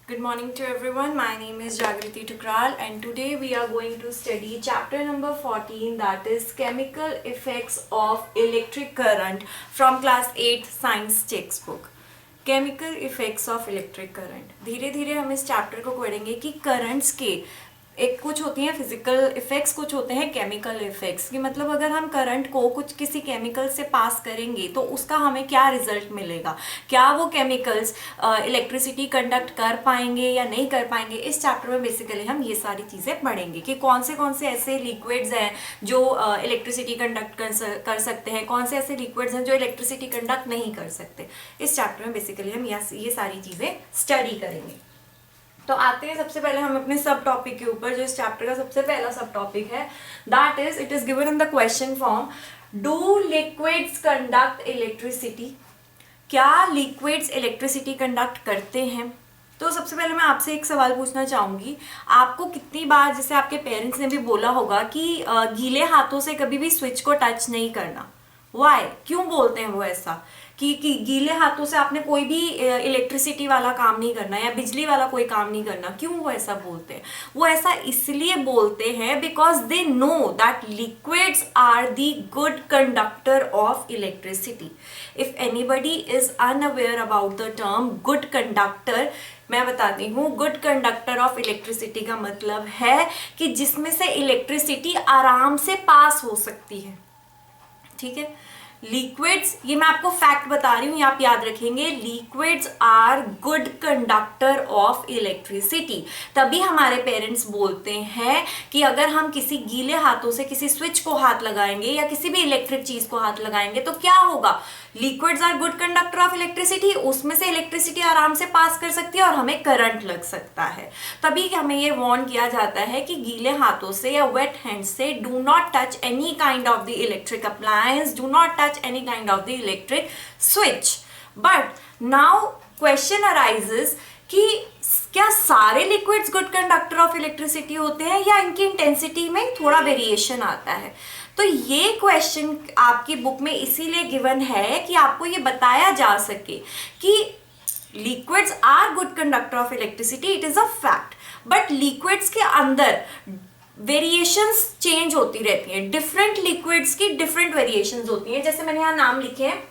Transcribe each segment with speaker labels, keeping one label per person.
Speaker 1: Good morning to everyone. My name is Jagriti Tukral and today we are going to study chapter number 14, that is chemical effects of electric current from class 8 science textbook. Chemical effects of electric current. धीरे धीरे हम इस chapter को पढ़ेंगे कि currents के एक कुछ होती हैं फिजिकल इफेक्ट्स, कुछ होते हैं केमिकल इफेक्ट्स। कि मतलब अगर हम करंट को कुछ किसी केमिकल से पास करेंगे तो उसका हमें क्या रिजल्ट मिलेगा, क्या वो केमिकल्स इलेक्ट्रिसिटी कंडक्ट कर पाएंगे या नहीं कर पाएंगे। इस चैप्टर में बेसिकली हम ये सारी चीज़ें पढ़ेंगे कि कौन से ऐसे लिक्विड्स हैं जो इलेक्ट्रिसिटी कंडक्ट कर सकते हैं, कौन से ऐसे लिक्विड्स हैं जो इलेक्ट्रिसिटी कंडक्ट नहीं कर सकते। इस चैप्टर में बेसिकली हम ये सारी चीज़ें स्टडी करेंगे। तो आते हैं सबसे पहले हम अपने सब टॉपिक के ऊपर, जो इस चैप्टर का सबसे पहला सब टॉपिक है, that is it is given in the question form, do liquids conduct electricity. क्या लिक्विड्स इलेक्ट्रिसिटी कंडक्ट करते हैं? तो सबसे पहले मैं आपसे एक सवाल पूछना चाहूंगी, आपको कितनी बार, जैसे आपके पेरेंट्स ने भी बोला होगा कि गीले हाथों से कभी भी स्विच को टच नहीं करना। वाई, क्यों बोलते हैं वो ऐसा कि गीले हाथों से आपने कोई भी इलेक्ट्रिसिटी वाला काम नहीं करना या बिजली वाला कोई काम नहीं करना? क्यों वो ऐसा बोलते हैं? वो ऐसा इसलिए बोलते हैं because they know that liquids are the good conductor of electricity. If anybody is unaware about the term good conductor, मैं बताती हूँ, गुड कंडक्टर ऑफ इलेक्ट्रिसिटी का मतलब है कि जिसमें से इलेक्ट्रिसिटी आराम से पास हो सकती है। ठीक है, लिक्विड्स, ये मैं आपको फैक्ट बता रही हूँ, ये आप याद रखेंगे, liquids are good conductor of electricity. तभी हमारे पेरेंट्स बोलते हैं कि अगर हम किसी गीले हाथों से किसी स्विच को हाथ लगाएंगे या किसी भी इलेक्ट्रिक चीज को हाथ लगाएंगे तो क्या होगा? Liquids are good conductor of electricity, उसमें से इलेक्ट्रिसिटी आराम से पास कर सकती है और हमें करंट लग सकता है। तभी हमें ये वार्न किया जाता है कि गीले हाथों से या वेट हैंड से do not touch any kind of the electric appliance, do not touch any kind of the electric switch. But now question arises कि क्या सारे liquids good conductor of electricity होते हैं या इनकी इंटेंसिटी में थोड़ा वेरिएशन आता है? तो ये क्वेश्चन आपकी बुक में इसीलिए गिवन है कि आपको ये बताया जा सके कि liquids are good conductor of electricity, it is a fact, but liquids के अंदर वेरिएशंस चेंज होती रहती हैं। डिफरेंट लिक्विड्स की डिफरेंट वेरिएशंस होती हैं। जैसे मैंने यहाँ नाम लिखे हैं,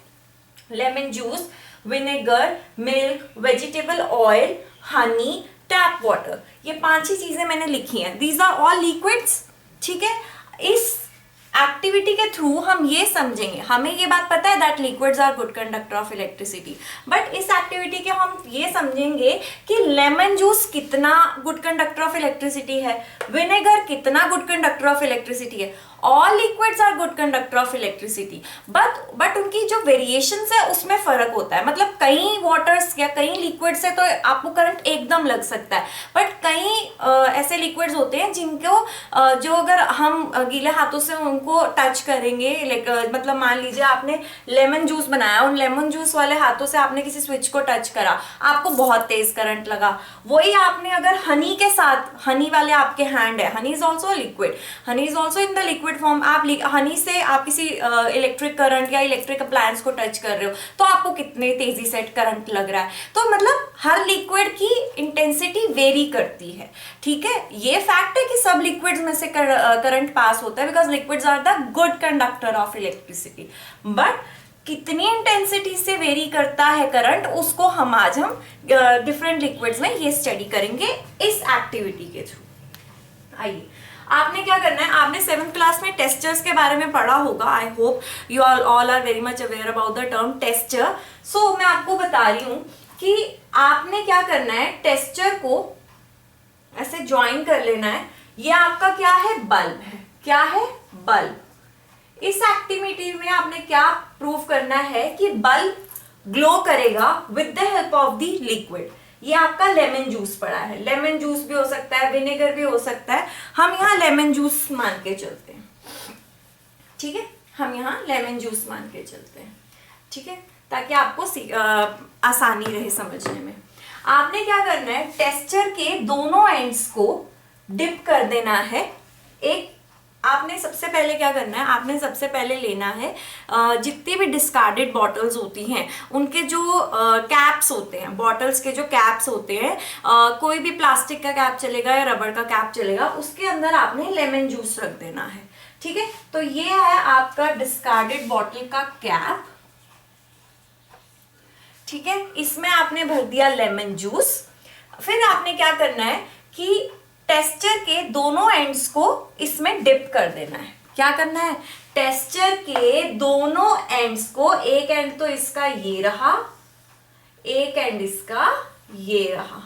Speaker 1: lemon juice, vinegar, milk, vegetable oil, honey, tap water, ये 5 ही चीजें मैंने लिखी हैं। These are all liquids. ठीक है, इस एक्टिविटी के थ्रू हम ये समझेंगे, हमें ये बात पता है that liquids are good conductor of electricity, but इस एक्टिविटी के हम ये समझेंगे कि लेमन जूस कितना गुड कंडक्टर ऑफ इलेक्ट्रिसिटी है, विनेगर कितना गुड कंडक्टर ऑफ इलेक्ट्रिसिटी है। All liquids are good conductor of electricity, but उनकी जो वेरिएशंस है उसमें फर्क होता है। मतलब कई वाटर्स या कई लिक्विड्स से तो आपको करंट एकदम लग सकता है, बट कई ऐसे लिक्विड्स होते हैं जिनको जो अगर हम गीले हाथों से उनको टच करेंगे, मतलब मान लीजिए आपने लेमन जूस बनाया, उन लेमन जूस वाले हाथों से आपने किसी स्विच को टच करा, आपको बहुत तेज करंट लगा। वही आपने अगर हनी के साथ, हनी वाले आपके हैंड है, honey is also liquid, honey is also in the liquid form, आप हनी से आप किसी इलेक्ट्रिक करंट या इलेक्ट्रिक अप्लायंस को टच कर रहे हो तो आपको कितने तेजी से करंट लग रहा है। तो मतलब हर लिक्विड की इंटेंसिटी वेरी करती है। ठीक है, ये फैक्ट है कि सब लिक्विड्स में से करंट पास होता है because liquids are the good conductor of electricity, but कितनी इंटेंसिटी से वेरी करता है करंट, उसको हम आज डिफरेंट लिक्विड्स में ये स्टडी करेंगे इस एक्टिविटी के थ्रू। आइए, आपने क्या करना है, आपने 7th क्लास में टेस्टर्स के बारे में पढ़ा होगा। I hope you all are very much aware about the term tester. So मैं आपको बता रही हूं कि आपने क्या करना है, टेस्टर को ऐसे ज्वाइन कर लेना है। ये आपका क्या है, बल्ब है। क्या है, बल्ब। इस एक्टिविटी में आपने क्या प्रूव करना है कि बल्ब ग्लो करेगा with the help of the liquid. ये आपका लेमन जूस पड़ा है, लेमन जूस भी हो सकता है, विनेगर भी हो सकता है, हम यहाँ लेमन जूस मान के चलते हैं। ठीक है, हम यहाँ लेमन जूस मान के चलते हैं। ठीक है, ताकि आपको आसानी रहे समझने में। आपने क्या करना है, टेस्टर के दोनों एंड्स को डिप कर देना है एक आपने सबसे पहले क्या करना है, आपने सबसे पहले लेना है जितनी भी डिस्कार्डेड बॉटल्स होती हैं उनके जो कैप्स होते हैं, बॉटल्स के जो कैप्स होते हैं, कोई भी प्लास्टिक का कैप चलेगा या रबर का कैप चलेगा, उसके अंदर आपने लेमन जूस रख देना है। ठीक है, तो ये है आपका डिस्कार्डेड बॉटल का कैप। ठीक है, इसमें आपने भर दिया लेमन जूस। फिर आपने क्या करना है कि टेस्टर के दोनों एंड्स को इसमें डिप कर देना है। क्या करना है, टेस्टर के दोनों एंड्स को, एक एंड तो इसका ये रहा, एक एंड इसका ये रहा,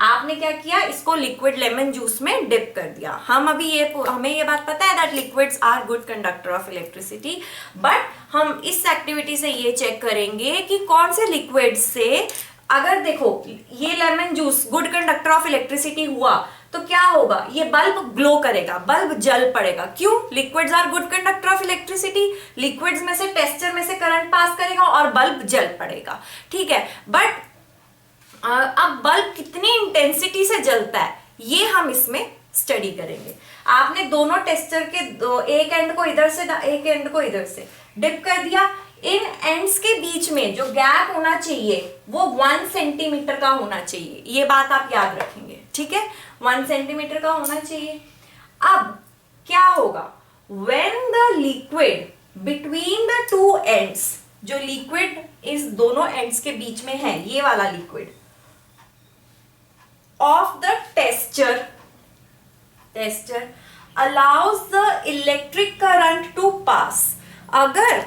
Speaker 1: आपने क्या किया, इसको लिक्विड लेमन जूस में डिप कर दिया। हमें ये बात पता है that liquids are good conductor of electricity, but हम इस एक्टिविटी से ये चेक करेंगे कि कौन से लिक्विड से, अगर देखो ये lemon juice good conductor of electricity हुआ तो क्या होगा, ये बल्ब ग्लो करेगा, बल्ब जल पड़ेगा। क्यों, liquids are good conductor of electricity, liquids में से टेस्टर में से करंट पास करेगा और बल्ब जल पड़ेगा। ठीक है, बट अब बल्ब कितनी इंटेंसिटी से जलता है ये हम इसमें स्टडी करेंगे। आपने दोनों टेस्टर के एक एंड को इधर से एक एंड को इधर से डिप कर दिया। इन एंड्स के बीच में जो गैप होना चाहिए वो 1 सेंटीमीटर का होना चाहिए, ये बात आप याद रखेंगे। ठीक है, 1 सेंटीमीटर का होना चाहिए। अब क्या होगा, when the liquid between the two ends, जो लिक्विड इस दोनों एंड्स के बीच में है, ये वाला liquid of the tester allows the electric current to pass, अगर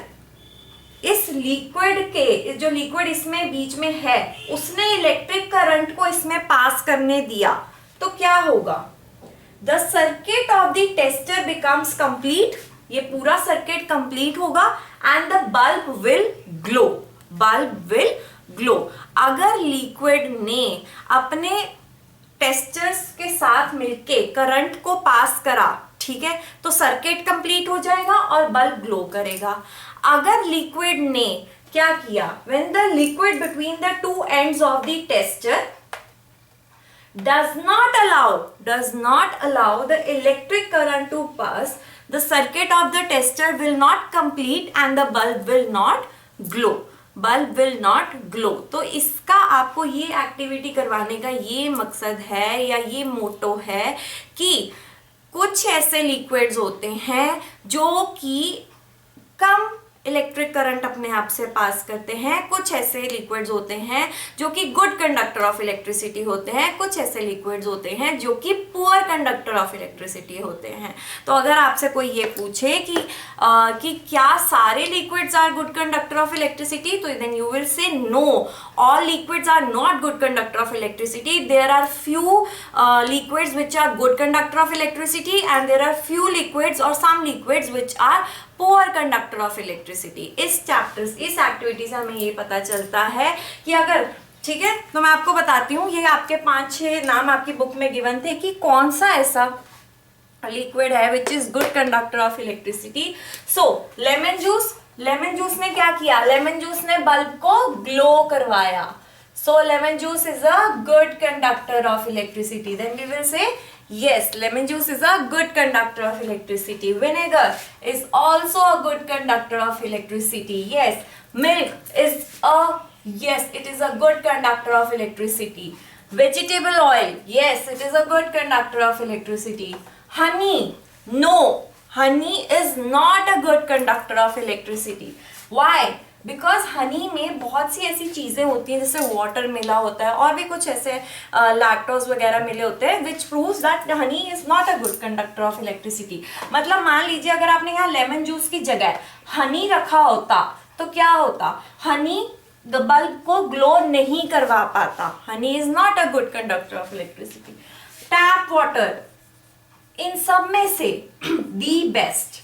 Speaker 1: इस लिक्विड के, जो लिक्विड इसमें बीच में है, उसने इलेक्ट्रिक करंट को इसमें पास करने दिया तो क्या होगा, the circuit of the tester becomes complete, ये पूरा सर्किट कंप्लीट होगा and the bulb will glow, bulb will glow. अगर लिक्विड ने अपने टेस्टर्स के साथ मिलके करंट को पास करा, ठीक है, तो सर्किट कंप्लीट हो जाएगा और बल्ब ग्लो करेगा। अगर लिक्विड ने क्या किया, when the liquid between the two ends of the tester does not allow the electric current to pass, the circuit of the tester will not complete and the bulb will not glow, bulb will not glow. तो इसका आपको ये activity करवाने का ये मकसद है या ये मोटो है कि कुछ ऐसे लिक्विड्स होते हैं जो कि कम इलेक्ट्रिक करंट अपने आप से पास करते हैं, कुछ ऐसे लिक्विड्स होते हैं जो कि गुड कंडक्टर ऑफ इलेक्ट्रिसिटी होते हैं, कुछ ऐसे लिक्विड्स होते हैं जो कि पुअर कंडक्टर ऑफ इलेक्ट्रिसिटी होते हैं। तो अगर आपसे कोई ये पूछे कि क्या सारे liquids are good conductor of electricity, तो then you will say no, all liquids are not good conductor of electricity, there are few liquids which are good conductor of electricity and there are few liquids और some liquids which are poor conductor of electricity. इस activity से हमें ये पता चलता है कि अगर, ठीक है, तो मैं आपको बताती हूँ, ये आपके 5-6 नाम आपकी बुक में गिवन थे कि कौन सा ऐसा लिक्विड है which is good conductor of electricity. So lemon juice ने क्या किया, लेमन जूस ने बल्ब को ग्लो करवाया। So lemon juice is a good conductor of electricity, then we will say yes, lemon juice is a good conductor of electricity. Vinegar is also a good conductor of electricity. Yes, milk is it is a good conductor of electricity. Vegetable oil, yes, it is a good conductor of electricity. Honey, no, honey is not a good conductor of electricity. Why? Because Honey में बहुत सी ऐसी चीज़ें होती हैं, जैसे water मिला होता है और भी कुछ ऐसे लैक्टोज वगैरह मिले होते हैं which proves that honey is not a good conductor of electricity. मतलब मान लीजिए अगर आपने यहाँ लेमन जूस की जगह हनी रखा होता तो क्या होता, हनी बल्ब को ग्लो नहीं करवा पाता। Honey is not a good conductor of electricity. Tap water, इन सब में से दी बेस्ट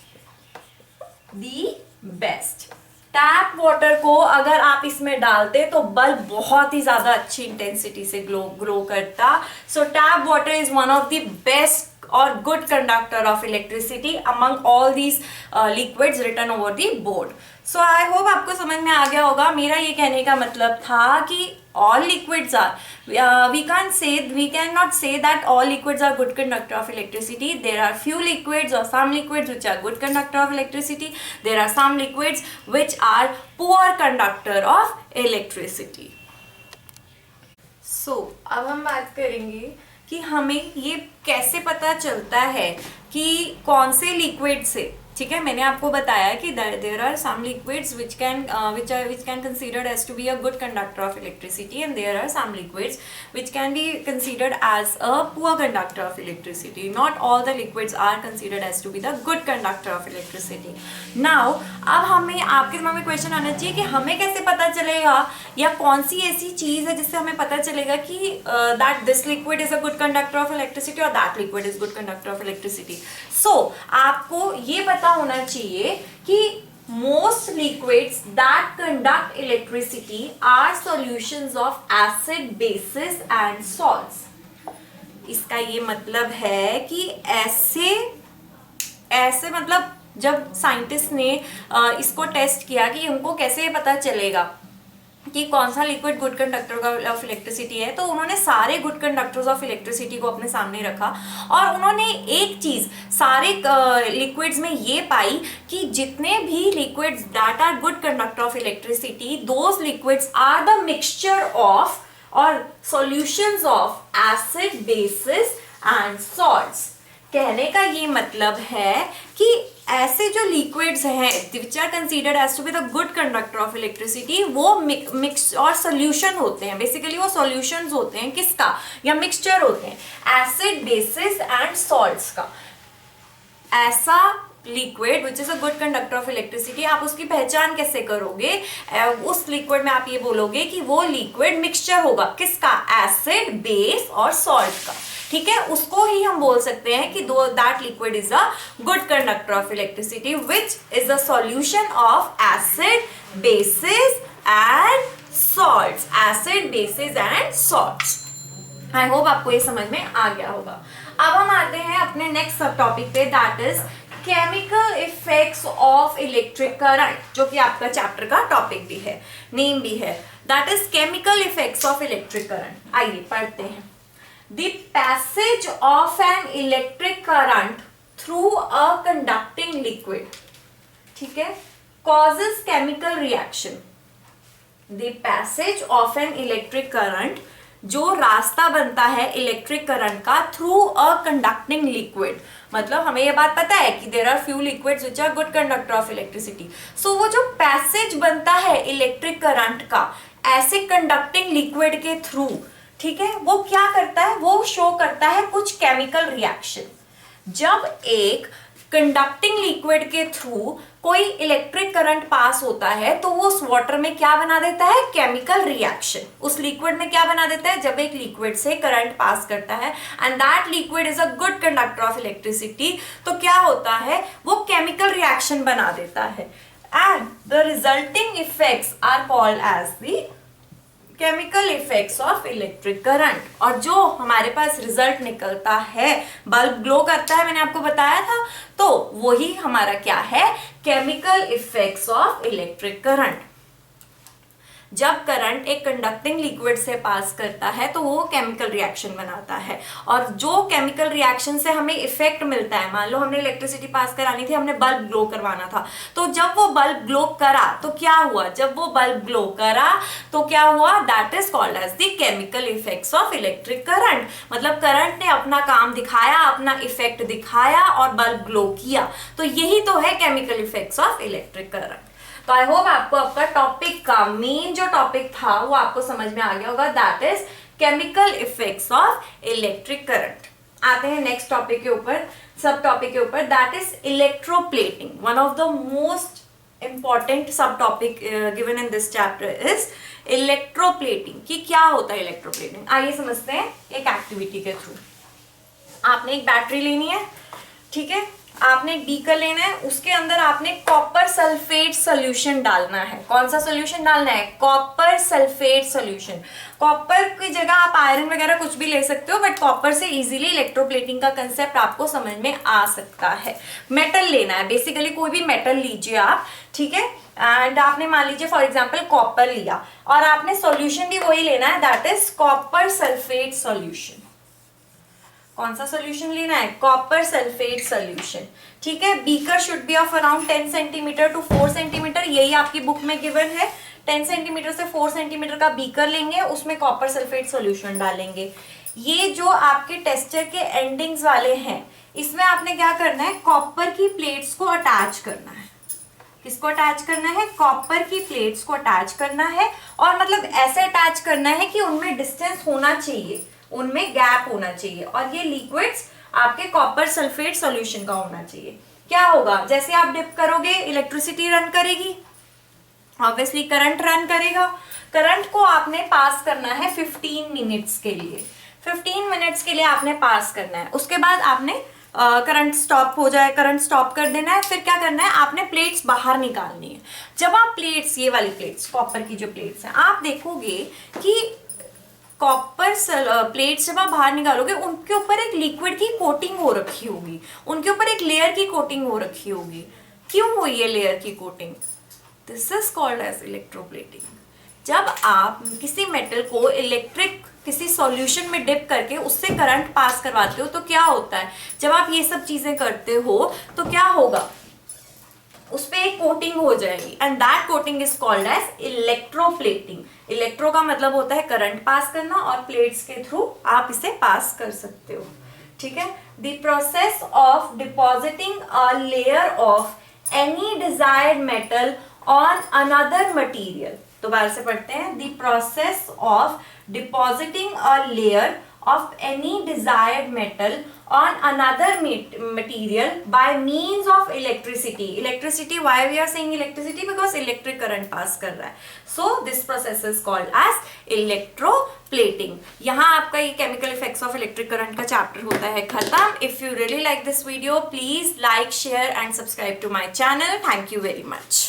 Speaker 1: टैप वाटर को अगर आप इसमें डालते तो बल्ब बहुत ही ज्यादा अच्छी इंटेंसिटी से ग्लो करता। So tap water is one of the best और good conductor of electricity among all these liquids written over the board. So I hope आपको समझ में आ गया होगा। मेरा ये कहने का मतलब था कि all liquids are. We cannot say that all liquids are good conductor of electricity. There are few liquids or some liquids which are good conductor of electricity. There are some liquids which are poor conductor of electricity. So अब हम बात करेंगे कि हमें ये कैसे पता चलता है कि कौन से लिक्विड से, ठीक है, मैंने आपको बताया कि there are some liquids which can considered as to be a good conductor of electricity, and there are some liquids which can be considered as a poor conductor of electricity. Not all the liquids are considered as to be the good conductor of electricity. Now अब हमें आपके दिमाग में question आना चाहिए कि हमें कैसे पता चलेगा, या कौन सी ऐसी चीज है जिससे हमें पता चलेगा कि that this liquid is a good conductor of electricity or that liquid is good conductor of electricity. So आपको ये पता होना चाहिए कि most liquids that conduct electricity are solutions of acid, bases and salts. इसका ये मतलब है कि ऐसे मतलब जब साइंटिस्ट ने इसको टेस्ट किया कि हमको कैसे पता चलेगा कि कौन सा liquid good conductor of electricity है, तो उन्होंने सारे गुड कंडक्टर्स ऑफ इलेक्ट्रिसिटी को अपने सामने रखा और उन्होंने एक चीज सारे लिक्विड्स में ये पाई कि जितने भी liquids that are good conductor of electricity, those liquids are the mixture of और solutions of acid, bases and salts. कहने का ये मतलब है कि ऐसे जो लिक्विड्स हैं which are considered as to be the good conductor of electricity, वो मिक्स और सोल्यूशन होते हैं। बेसिकली वो सॉल्यूशंस होते हैं किसका, या मिक्सचर होते हैं एसिड, बेसिस एंड सॉल्ट्स का। ऐसा liquid which is a good conductor of electricity, आप उसकी पहचान कैसे करोगे? उस लिक्विड में आप ये बोलोगे कि वो लिक्विड मिक्सचर होगा किसका, एसिड, बेस और सॉल्ट का, ठीक है। उसको ही हम बोल सकते हैं कि that liquid is a good conductor of electricity which is a solution of acid, bases and salts, acid, bases and salts. I hope आपको ये समझ में आ गया होगा। अब हम आते हैं अपने नेक्स्ट सब टॉपिक पे, that is chemical effects of electric current, जो कि आपका चैप्टर का टॉपिक भी है, नेम भी है, that is chemical effects of electric current. आइए पढ़ते हैं। The passage of an electric current through a conducting liquid, ठीक है, causes chemical reaction. The passage of an electric current, जो रास्ता बनता है इलेक्ट्रिक करंट का थ्रू अ कंडक्टिंग लिक्विड, मतलब हमें ये बात पता है कि there are few liquids which are good conductor of electricity. So वो जो पैसेज बनता है इलेक्ट्रिक करंट का ऐसे कंडक्टिंग लिक्विड के थ्रू, ठीक है, वो क्या करता है, वो शो करता है कुछ केमिकल रिएक्शन। जब एक कंडक्टिंग लिक्विड के थ्रू कोई इलेक्ट्रिक करंट पास होता है तो वो उस वाटर में क्या बना देता है, केमिकल रिएक्शन। उस लिक्विड में क्या बना देता है, जब एक लिक्विड से करंट पास करता है and that liquid is a good conductor of electricity, तो क्या होता है, वो केमिकल रिएक्शन बना देता है and the resulting effects are called as the chemical effects of electric current. और जो हमारे पास रिजल्ट निकलता है, बल्ब ग्लो करता है, मैंने आपको बताया था, तो वही हमारा क्या है, chemical effects of electric current. जब करंट एक कंडक्टिंग लिक्विड से पास करता है तो वो केमिकल रिएक्शन बनाता है, और जो केमिकल रिएक्शन से हमें इफेक्ट मिलता है, मान लो हमने इलेक्ट्रिसिटी पास करानी थी, हमने बल्ब ग्लो करवाना था, तो जब वो बल्ब ग्लो करा तो क्या हुआ, जब वो बल्ब ग्लो करा तो क्या हुआ, that is called as the chemical effects of electric current. मतलब करंट ने अपना काम दिखाया, अपना इफेक्ट दिखाया और बल्ब ग्लो किया, तो यही तो है chemical effects of electric current. तो आई होप आपको आपका टॉपिक का मेन जो टॉपिक था वो आपको समझ में आ गया होगा, that is chemical effects of electric current. आते हैं नेक्स्ट टॉपिक के ऊपर, सब टॉपिक के ऊपर, that is electroplating. One of the most important subtopic given in this chapter is electroplating. कि क्या होता है इलेक्ट्रोप्लेटिंग, आइए समझते हैं एक एक्टिविटी के थ्रू। आपने एक बैटरी लेनी है, ठीक है, आपने एक बीकर लेना है, उसके अंदर आपने कॉपर सल्फेट सोल्यूशन डालना है। कौन सा सोल्यूशन डालना है? Copper sulphate solution. कॉपर की जगह आप आयरन वगैरह कुछ भी ले सकते हो, बट कॉपर से इजीली इलेक्ट्रोप्लेटिंग का कंसेप्ट आपको समझ में आ सकता है। मेटल लेना है, बेसिकली कोई भी मेटल लीजिए आप, ठीक है। एंड आपने मान लीजिए फॉर एग्जाम्पल कॉपर लिया, और आपने सॉल्यूशन भी वही लेना है, that is copper sulphate solution. कौन सा सॉल्यूशन लेना है? कॉपर सल्फेट सॉल्यूशन, ठीक है। Beaker should be of around 10 centimetre to 4 centimetre, यही आपकी बुक में गिवन है। 10 सेंटीमीटर से 4 सेंटीमीटर का बीकर लेंगे, उसमें कॉपर सल्फेट सॉल्यूशन डालेंगे। ये जो आपके टेस्टर के एंडिंग्स वाले हैं, इसमें आपने क्या करना है? कॉपर की प्लेट्स को अटैच करना है। किसको अटैच करना है? कॉपर की प्लेट्स को अटैच करना है, और मतलब ऐसे अटैच करना है कि उनमें डिस्टेंस होना चाहिए, उनमें गैप होना चाहिए, और ये लिक्विड्स आपके कॉपर सल्फेट सॉल्यूशन का होना चाहिए। क्या होगा? जैसे आप डिप करोगे, इलेक्ट्रिसिटी रन करेगी, ऑब्वियसली करंट रन करेगा। करंट को आपने पास करना है 15 मिनट्स के लिए। 15 मिनट्स के लिए आपने पास करना है। उसके बाद आपने करंट स्टॉप हो जाए, करंट स्टॉप कर देना है। फिर क्या करना है? आपने प्लेट्स बाहर निकालनी है। जब आप प्लेट्स, ये वाली प्लेट्स, कॉपर की जो प्लेट्स हैं, आप देखोगे कि कॉपर प्लेट्स जब आप बाहर निकालोगे, उनके ऊपर एक लिक्विड की कोटिंग हो रखी होगी, उनके ऊपर एक लेयर की कोटिंग हो रखी होगी। क्यों हुई है लेयर की coating? This is called as electroplating. जब आप किसी मेटल को इलेक्ट्रिक किसी सॉल्यूशन में डिप करके उससे करंट पास करवाते हो, तो क्या होता है? जब आप ये सब चीजें करते हो तो क्या होगा? उस पे एक कोटिंग हो जाएगी, and that coating is called as electroplating. Electro का मतलब होता है करंट पास करना, और प्लेट्स के थ्रू आप इसे पास कर सकते हो, ठीक है। The process of depositing a layer of any desired metal on another material. दोबारा से पढ़ते हैं। The process of depositing a layer of any desired metal on another material by means of electricity. Electricity, why we are saying electricity? Because electric current pass कर रहा है. So this process is called as electroplating. यहाँ आपका ये chemical effects of electric current का chapter होता है खत्म. If you really like this video, please like, share and subscribe to my channel. Thank you very much.